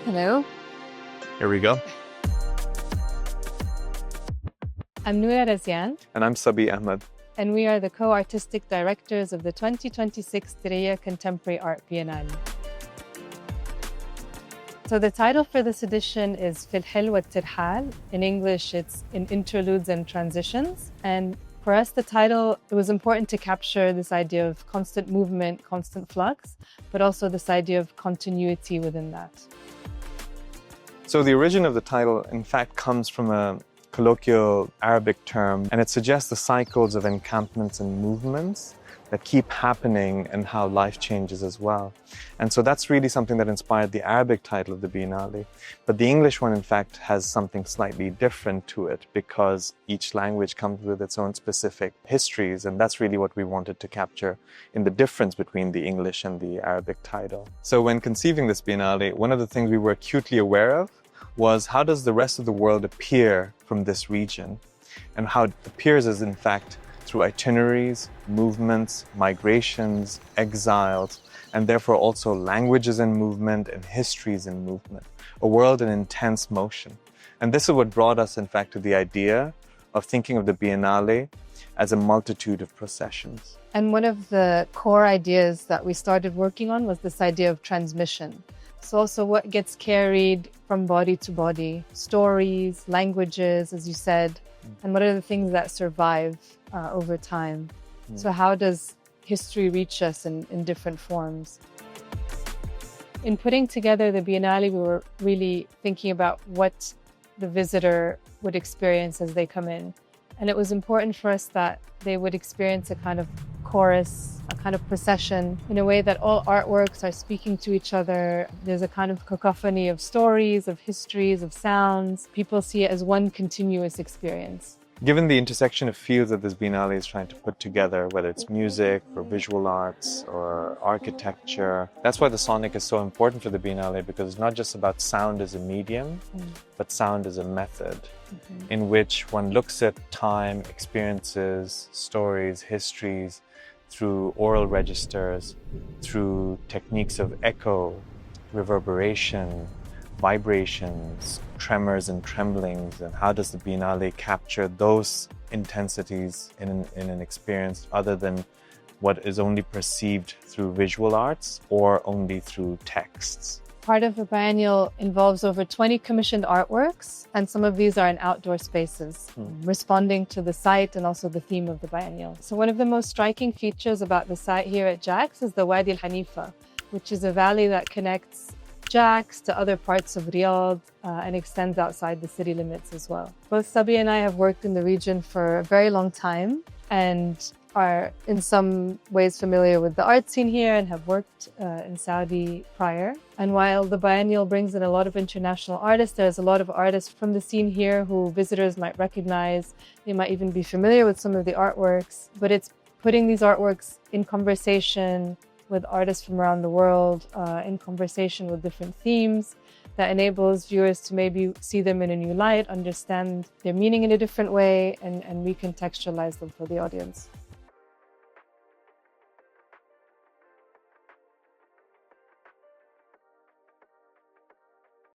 Hello. Here we go. I'm Nora Razian, And I'm Sabih Ahmed. and we are the co-artistic directors of the 2026 Diriyah Contemporary Art Biennale. So the title for this edition is خلال والترحال. In English, it's in interludes and transitions. And for us, the title, it was important to capture this idea of constant movement, constant flux, but also this idea of continuity within that. So the origin of the title, in fact, comes from a colloquial Arabic term, and it suggests the cycles of encampments and movements that keep happening and how life changes as well. And so that's really something that inspired the Arabic title of the Biennale. But the English one, in fact, has something slightly different to it because each language comes with its own specific histories, and that's really what we wanted to capture in the difference between the English and the Arabic title. So when conceiving this Biennale, one of the things we were acutely aware of was how does the rest of the world appear from this region, and how it appears is in fact through itineraries, movements, migrations, exiles, and therefore also languages in movement and histories in movement, a world in intense motion. And this is what brought us in fact to the idea of thinking of the Biennale as a multitude of processions. And one of the core ideas that we started working on was this idea of transmission. So also what gets carried from body to body, stories, languages, as you said, and what are the things that survive over time? So how does history reach us in different forms? In putting together the Biennale, we were really thinking about what the visitor would experience as they come in. And it was important for us that they would experience a kind of chorus, a kind of procession, in a way that all artworks are speaking to each other. There's a kind of cacophony of stories, of histories, of sounds. People see it as one continuous experience. Given the intersection of fields that this Biennale is trying to put together, whether it's music or visual arts or architecture, that's why the sonic is so important for the Biennale, because it's not just about sound as a medium, but sound as a method in which one looks at time, experiences, stories, histories through oral registers, through techniques of echo, reverberation, vibrations, tremors and tremblings, and how does the Biennale capture those intensities in an experience other than what is only perceived through visual arts or only through texts. Part of the biennial involves over 20 commissioned artworks, and some of these are in outdoor spaces, responding to the site and also the theme of the biennial. So one of the most striking features about the site here at Jax is the Wadi al-Hanifa, which is a valley that connects Jax to other parts of Riyadh and extends outside the city limits as well. Both Sabih and I have worked in the region for a very long time and are in some ways familiar with the art scene here and have worked in Saudi prior. And while the biennial brings in a lot of international artists, there's a lot of artists from the scene here who visitors might recognize. They might even be familiar with some of the artworks, but it's putting these artworks in conversation with artists from around the world, in conversation with different themes that enables viewers to maybe see them in a new light, understand their meaning in a different way, and recontextualize them for the audience.